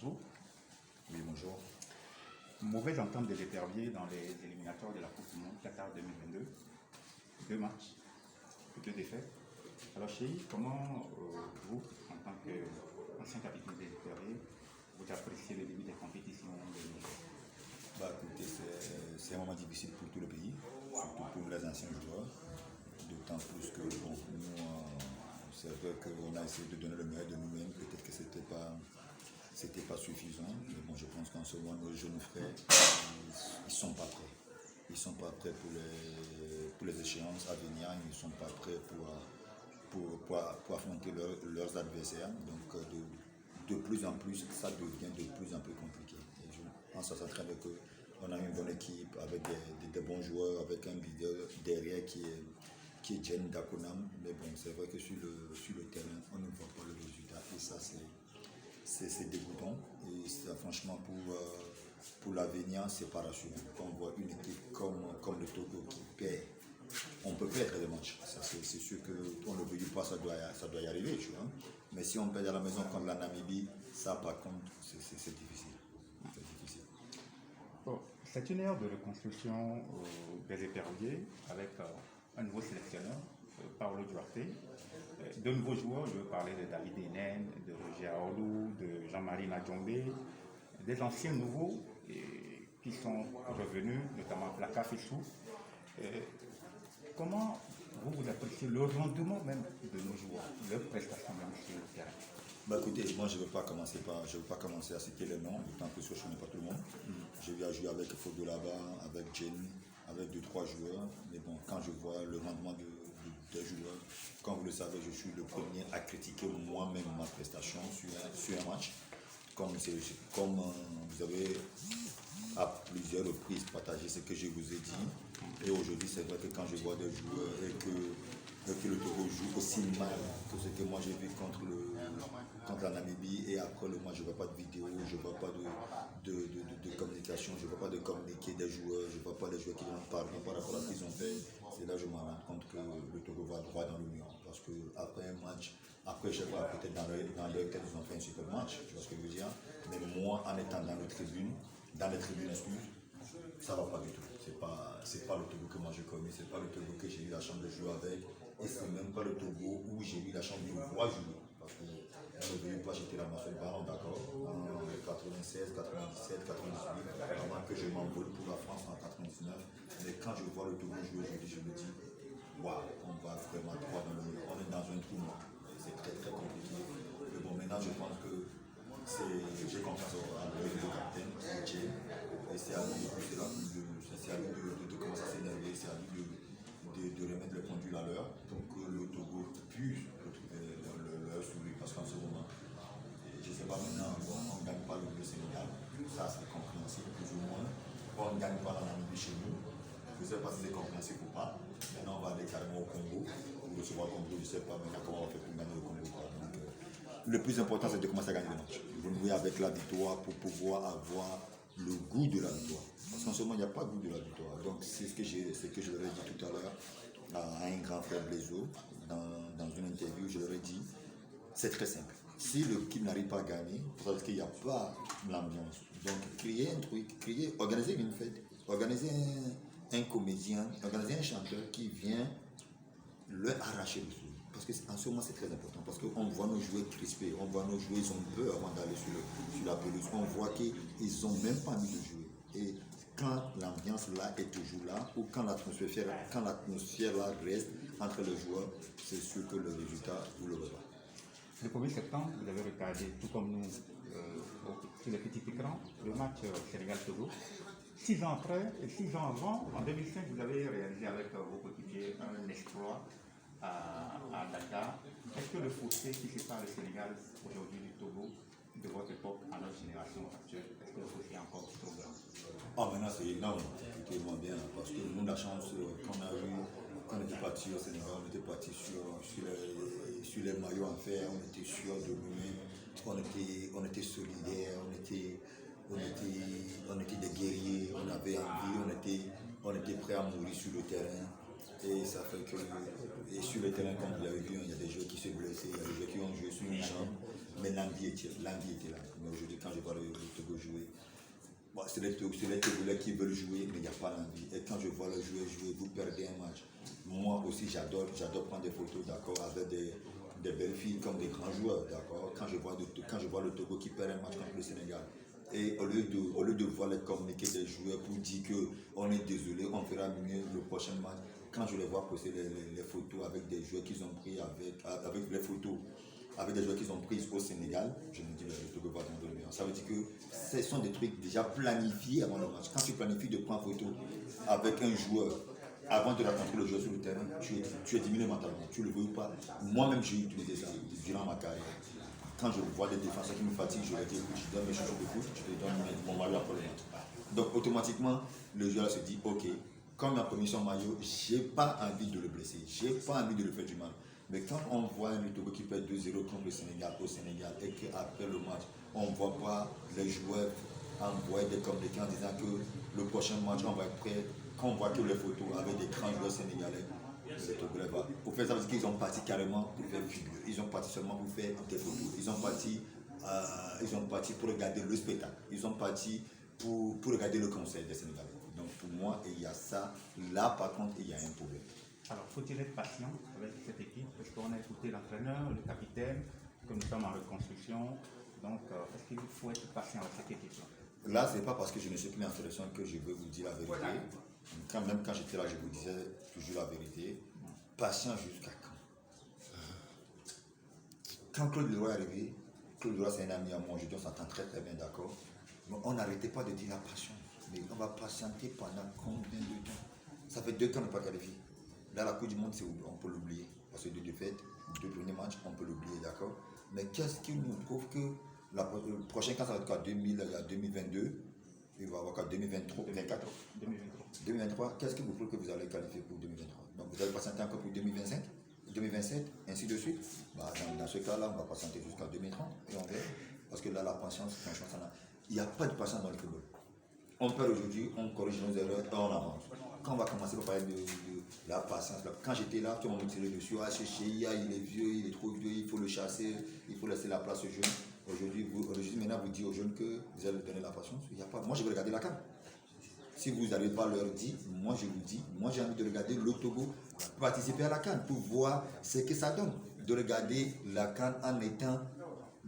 bonjour. Oui, bonjour. Mauvaise entente des éperviers dans les éliminatoires de la Coupe du Monde Qatar 2022. 2 matchs, deux défaites. Alors Chéri, comment vous, en tant qu'ancien capitaine des éperviers, vous appréciez le début des compétitions de Niger? Écoutez, c'est un moment difficile pour tout le pays, surtout pour les anciens joueurs. D'autant plus que, bon, nous, c'est vrai qu'on a essayé de donner le meilleur de nous-mêmes. Peut-être que c'était pas suffisant. Mais bon, je pense qu'en ce moment, nos jeunes frères, ils sont pas prêts. Ils sont pas prêts pour les échéances à venir. Ils ne sont pas prêts pour affronter leurs adversaires. Donc, de plus en plus, ça devient de plus en plus compliqué. Et je pense à ça très bien qu'on a une bonne équipe avec des bons joueurs, avec un leader derrière qui est Jen Dakonam. Mais bon, c'est vrai que sur le terrain, on ne voit pas le résultat. Et ça, c'est dégoûtant. Et ça, franchement, pour l'avenir, c'est pas rassurant. Quand on voit une équipe comme le Togo qui perd, on peut perdre des matchs. C'est sûr qu'on ne le veut pas, ça doit y arriver, tu vois. Mais si on perd à la maison contre la Namibie, ça par contre, c'est difficile. C'est difficile. Bon, c'est une ère de reconstruction des éperviers avec un nouveau sélectionneur, Paolo Duarte. De nouveaux joueurs, je veux parler de David Enen, de Roger Aoulou, de Jean-Marie Nadjombe, des anciens nouveaux qui sont revenus, notamment Plaka Fissou. Comment vous appréciez le rendement même de nos joueurs, leur prestation même sur le terrain? Écoutez, moi je ne veux pas commencer à citer les noms, d'autant que je ne connais pas tout le monde. J'ai eu à jouer avec Fodolaba, avec Jenny, avec 2-3 joueurs. Mais bon, quand je vois le rendement des joueurs, comme vous le savez, je suis le premier à critiquer moi-même ma prestation sur un match. Comme vous avez à plusieurs reprises partagé ce que je vous ai dit. Et aujourd'hui, c'est vrai que quand je vois des joueurs et que le Togo joue aussi mal que ce que moi j'ai vu contre la Namibie, et après le match, je ne vois pas de vidéo, je ne vois pas de communication, je ne vois pas de communiquer des joueurs, je ne vois pas les joueurs qui en parlent par rapport à ce qu'ils ont fait. C'est là que je me rends compte que le Togo va droit dans le mur. Parce qu'après un match, après je sais pas, peut-être dans leur tête, ils ont fait un super match, tu vois ce que je veux dire. Mais moi, en étant dans les tribunes, ça va pas du tout. C'est pas le Togo que moi je connais, c'est pas le Togo que j'ai eu la chance de jouer avec, et c'est même pas le Togo où j'ai eu la chance de voir jouer. Parce que dans le pays, j'étais ramassé le ballon, d'accord, en 96, 97, 98, avant que je m'envole pour la France en 99. Mais quand je vois le Togo jouer aujourd'hui, je me dis, waouh, on va vraiment droit dans le mur. On est dans un trou noir. C'est très très compliqué. Mais bon, maintenant je pense que j'ai confiance en le capitaine, et c'est à lui de pousser la pluie, c'est à lui de commencer à s'énerver, c'est à lui de remettre le pendule à l'heure pour que le Togo puisse retrouver leur sourire. Parce qu'en ce moment, je ne sais pas maintenant, on ne gagne pas le Sénégal, ça c'est compréhensible plus ou moins. On ne gagne pas la Namibie chez nous, je ne sais pas si c'est compréhensible ou pas. Maintenant on va aller carrément au Congo, pour recevoir le Congo, je ne sais pas maintenant comment on va faire pour gagner le Congo. Donc, le plus important c'est de commencer à gagner le match. Renouer avec la victoire pour pouvoir avoir le goût de la victoire. Parce qu'en ce moment, il n'y a pas de goût de la victoire. Donc, c'est ce que je leur ai dit tout à l'heure à un grand frère Blaiseau, dans une interview, je leur ai dit, c'est très simple. Si l'équipe n'arrive pas à gagner, parce qu'il n'y a pas l'ambiance. Donc, créer un truc, organiser une fête, organiser un comédien, organiser un chanteur qui vient leur arracher le sourire. Parce qu'en ce moment, c'est très important. Parce qu'on voit nos joueurs crispés, on voit nos joueurs, ils ont peur avant d'aller sur la pelouse. On voit qu'ils n'ont même pas envie de jouer. Et quand l'ambiance là est toujours là, ou quand l'atmosphère là reste entre les joueurs, c'est sûr que le résultat, vous le verrez. Le 1er septembre, vous avez regardé, tout comme nous, sur le petit écran, le match Sénégal-Togo. 6 ans après, et 6 ans avant, en 2005, vous avez réalisé avec vos coéquipiers un exploit à Dakar. Est-ce que le fossé qui sépare le Sénégal aujourd'hui du Togo, de votre époque à notre génération actuelle, est-ce que le fossé est encore trop grand? Maintenant c'est énorme, écoutez-moi bien, parce que nous, la chance qu'on a eue, quand on était parti au Sénégal, on était parti sur les maillots en fer, on était sûr de nous-mêmes, on était solidaires, on était des guerriers, on avait envie, on était prêts à mourir sur le terrain. Et ça fait que, et sur le terrain, comme vous l'avez vu, il y a des joueurs qui se blessaient, il y a des joueurs qui ont joué sur une jambe, Mais l'envie était là. Mais aujourd'hui, quand je vois le Togo jouer, bon, c'est les Togolais qui veulent jouer, mais il n'y a pas l'envie. Et quand je vois le jouer, vous perdez un match. Moi aussi, j'adore prendre des photos, d'accord, avec des belles filles comme des grands joueurs, d'accord. Quand je vois le Togo qui perd un match contre le Sénégal, et au lieu de voir les communiqués des joueurs pour dire qu'on est désolé, on fera mieux le prochain match, quand je les vois poster les photos avec des joueurs qu'ils ont pris avec les photos avec des joueurs qu'ils ont pris au Sénégal, je me dis le Togo va dans le meilleur. Ça veut dire que ce sont des trucs déjà planifiés avant le match. Quand tu planifies de prendre photo avec un joueur avant de rencontrer le joueur sur le terrain, tu es diminué mentalement, tu ne le veux pas. Moi-même, j'ai utilisé ça durant ma carrière. Quand je vois des défenseurs qui me fatiguent, je leur dis écoute, je donne mes chaussures de foot, je te donne mon maillot après le match. Donc automatiquement, le joueur se dit ok, comme il a pris son maillot, j'ai pas envie de le blesser, j'ai pas envie de le faire du mal. Mais quand on voit un Togo qui perd 2-0 contre le Sénégal au Sénégal et qu'après le match, on ne voit pas les joueurs envoyer des communiqués en disant que le prochain match, on va être prêt, quand on voit que les photos avec des grands joueurs sénégalais, le Togolais va. Au fait, ça veut dire qu'ils ont parti carrément pour faire figure. Ils ont parti seulement pour faire des photos. Ils ont parti pour regarder le spectacle. Ils ont parti pour regarder le concert des Sénégalais. Donc pour moi, il y a ça. Là, par contre, il y a un problème. Alors, faut-il être patient avec cette équipe? Parce qu'on a écouté l'entraîneur, le capitaine, que nous sommes en reconstruction. Donc, est-ce qu'il faut être patient avec cette équipe-là? Là, ce n'est pas parce que je ne suis plus en sélection que je veux vous dire la vérité. Même quand j'étais là, je vous disais toujours la vérité. Patient jusqu'à quand? Quand Claude Leroy est arrivé, Claude Leroy c'est un ami à moi, aujourd'hui on s'entend très très bien, d'accord. Mais on n'arrêtait pas de dire la patience. Mais on va patienter pendant combien de temps? Ça fait 2 ans qu'on n'est pas qualifié. Là, la Coupe du Monde, on peut l'oublier. Parce que 2 défaites, 2 premiers matchs, on peut l'oublier, d'accord. Mais qu'est-ce qui nous prouve que le prochain cas, ça va être quoi, 2022, il va y avoir quoi, 2023, 2023, qu'est-ce qui vous prouve que vous allez qualifier pour 2023? Donc vous allez patienter encore pour 2025, 2027, ainsi de suite. Bah, dans ce cas-là, on va patienter jusqu'à 2030 et on verra. Parce que là, la patience, franchement, il n'y a pas de patience dans le football. On perd aujourd'hui, on corrige nos erreurs et on avance. Quand on va commencer par parler de la patience, là, quand j'étais là, tout le monde me tirait dessus, ah, il est vieux, il est trop vieux, il faut le chasser, il faut laisser la place aux jeunes. Aujourd'hui, maintenant, vous dites aux jeunes que vous allez donner la patience. Il y a pas. Moi, je vais regarder la CAN. Si vous n'allez pas leur dire, moi, je vous dis, moi, j'ai envie de regarder le Togo participer à la CAN pour voir ce que ça donne. De regarder la CAN en étant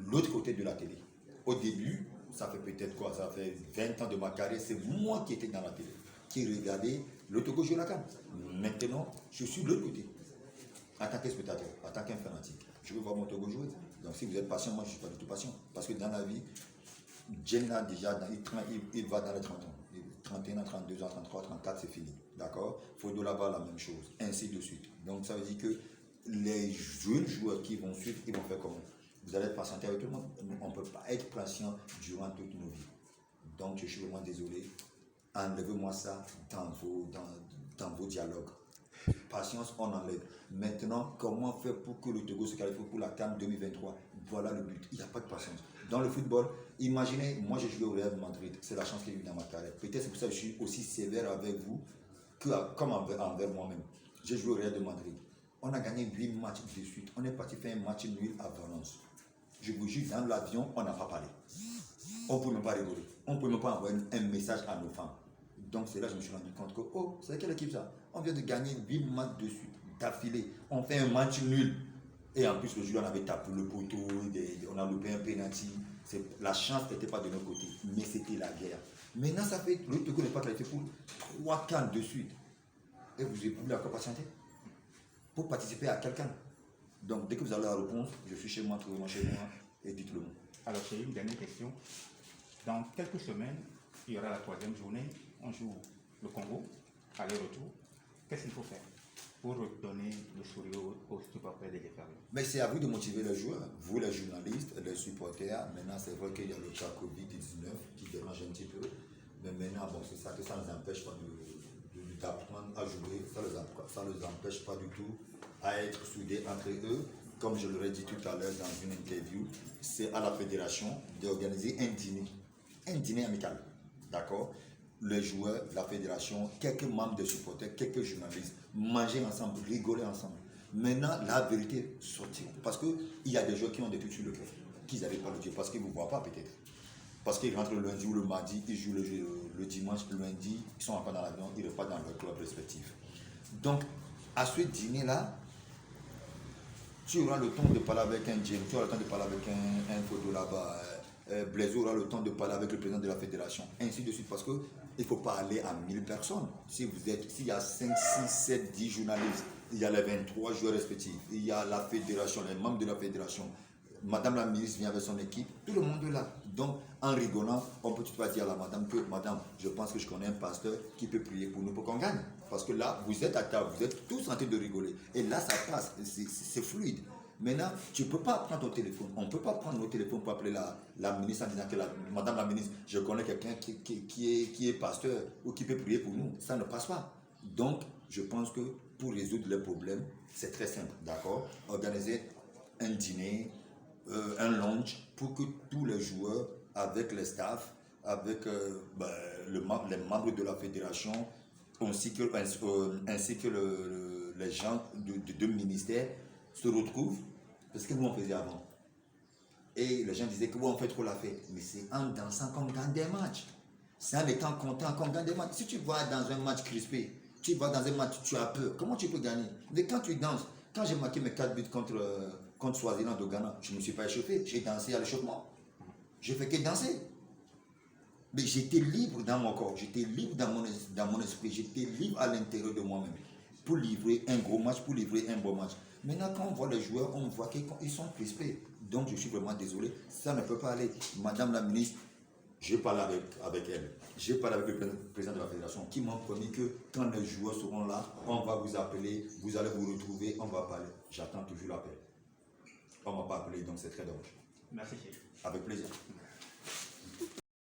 l'autre côté de la télé. Au début, ça fait peut-être quoi? Ça fait 20 ans de ma carrière, c'est moi qui étais dans la télé, qui regardais le Togo jouer la CAN. Maintenant, je suis de l'autre côté, en tant que spectateur, en tant qu'un fanatique. Je veux voir mon Togo jouer. Donc si vous êtes patient, moi je ne suis pas du tout patient. Parce que dans la vie, Jenna déjà, il va dans les 30 ans. 31 ans, 32 ans, 33, 34, c'est fini. D'accord? Fodo là-bas, la même chose. Ainsi de suite. Donc ça veut dire que les jeunes joueurs qui vont suivre, ils vont faire comment? Vous allez être patienter avec tout le monde. On ne peut pas être patient durant toutes nos vies. Donc je suis vraiment désolé. Enlevez-moi ça dans vos dialogues. Patience, on enlève. Maintenant, comment faire pour que le Togo se qualifie pour la CAN 2023? Voilà le but. Il n'y a pas de patience. Dans le football, imaginez, moi j'ai joué au Real Madrid. C'est la chance qui est venue dans ma carrière. Peut-être c'est pour ça que je suis aussi sévère avec vous comme envers moi-même. J'ai joué au Real de Madrid. On a gagné 8 matchs de suite. On est parti faire un match nul à Valence. Je vous jure, dans l'avion, on n'a pas parlé. On ne peut même pas rigoler. On ne peut même pas envoyer un message à nos femmes. Donc c'est là que je me suis rendu compte que, oh, c'est quelle équipe ça? On vient de gagner 8 matchs de suite, d'affilée. On fait un match nul. Et en plus, le jour, on avait tapé le poteau, on a loupé un penalty. La chance n'était pas de notre côté, mais c'était la guerre. Maintenant, ça fait, le Togo n'est pas qualifié pour 3 CAN de suite. Et vous voulez encore patienter pour participer à quelqu'un. Donc, dès que vous avez la réponse, je suis chez moi, trouvez-moi chez moi, et dites-le moi. Alors, j'ai une dernière question. Dans quelques semaines, il y aura la 3e journée. On joue le Congo, aller-retour. Qu'est-ce qu'il faut faire pour donner le sourire aux supporters des déférés? Mais c'est à vous de motiver les joueurs, vous les journalistes, les supporters. Maintenant, c'est vrai qu'il y a le cas Covid-19 qui dérange un petit peu. Mais maintenant, bon, c'est ça que ça ne les empêche pas d'apprendre à jouer. Ça ne les empêche pas du tout à être soudés entre eux. Comme je l'aurais dit tout à l'heure dans une interview, c'est à la fédération d'organiser un dîner amical. D'accord? Les joueurs, la fédération, quelques membres des supporters, quelques journalistes, manger ensemble, rigoler ensemble. Maintenant, la vérité sortira. Parce qu'il y a des joueurs qui ont des trucs sur le cœur. qu'ils n'arrivent pas le dire parce qu'ils ne vous voient pas peut-être. Parce qu'ils rentrent le lundi ou le mardi, ils jouent le dimanche, le lundi, ils sont encore dans l'avion, ils repartent dans leur club respectif. Donc, à ce dîner-là, tu auras le temps de parler avec un Jim, tu auras le temps de parler avec un photo là-bas, Blaise aura le temps de parler avec le président de la fédération, ainsi de suite, parce qu'il ne faut pas aller à 1000 personnes. S'il y a 5, 6, 7, 10 journalistes, il y a les 23 joueurs respectifs, il y a la fédération, les membres de la fédération, Madame la ministre vient avec son équipe, tout le monde est là. Donc, en rigolant, on peut tout pas dire à la madame que, madame, je pense que je connais un pasteur qui peut prier pour nous pour qu'on gagne. Parce que là, vous êtes à table, vous êtes tous en train de rigoler. Et là, ça passe, c'est fluide. Maintenant, tu ne peux pas prendre ton téléphone. On ne peut pas prendre nos téléphones pour appeler la ministre en disant que madame la ministre, je connais quelqu'un qui est pasteur ou qui peut prier pour nous. Ça ne passe pas. Donc, je pense que pour résoudre les problèmes, c'est très simple, d'accord? Organiser un dîner, un lunch pour que tous les joueurs, avec les staffs, avec les membres de la fédération, ainsi que les gens de deux ministères se retrouvent. Parce que nous on faisait avant. Et les gens disaient que on fait trop la fête. Mais c'est en dansant qu'on gagne des matchs. C'est en étant content qu'on gagne des matchs. Si tu vas dans un match crispé, tu vas dans un match, tu as peur. Comment tu peux gagner? Mais quand tu danses, quand j'ai marqué mes 4 buts contre Swaziland de Ghana, je ne me suis pas échauffé. J'ai dansé à l'échauffement. Je fais que danser. Mais j'étais libre dans mon corps, j'étais libre dans mon esprit, j'étais libre à l'intérieur de moi-même pour livrer un gros match, pour livrer un bon match. Maintenant, quand on voit les joueurs, on voit qu'ils sont crispés. Donc, je suis vraiment désolé, ça ne peut pas aller. Madame la ministre, j'ai parlé avec elle. J'ai parlé avec le président de la fédération qui m'a promis que quand les joueurs seront là, on va vous appeler, vous allez vous retrouver, on va parler. J'attends toujours l'appel. On ne m'a pas appelé, donc c'est très dommage. Merci, chef. Avec plaisir.